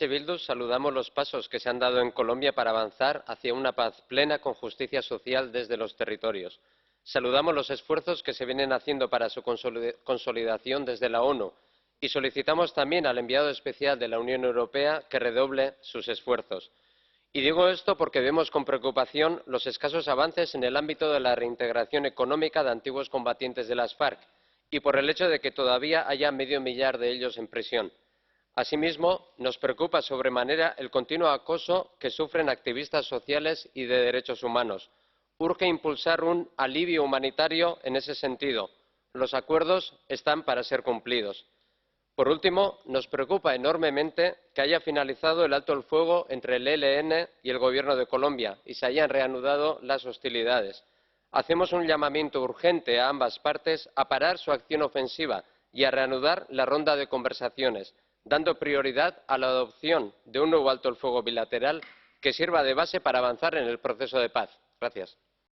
Bildu saludamos los pasos que se han dado en Colombia para avanzar hacia una paz plena con justicia social desde los territorios. Saludamos los esfuerzos que se vienen haciendo para su consolidación desde la ONU y solicitamos también al enviado especial de la Unión Europea que redoble sus esfuerzos. Y digo esto porque vemos con preocupación los escasos avances en el ámbito de la reintegración económica de antiguos combatientes de las FARC y por el hecho de que todavía haya medio millar de ellos en prisión. Asimismo, nos preocupa sobremanera el continuo acoso que sufren activistas sociales y de derechos humanos. Urge impulsar un alivio humanitario en ese sentido. Los acuerdos están para ser cumplidos. Por último, nos preocupa enormemente que haya finalizado el alto el fuego entre el ELN y el Gobierno de Colombia y se hayan reanudado las hostilidades. Hacemos un llamamiento urgente a ambas partes a parar su acción ofensiva y a reanudar la ronda de conversaciones, dando prioridad a la adopción de un nuevo alto el fuego bilateral que sirva de base para avanzar en el proceso de paz. Gracias.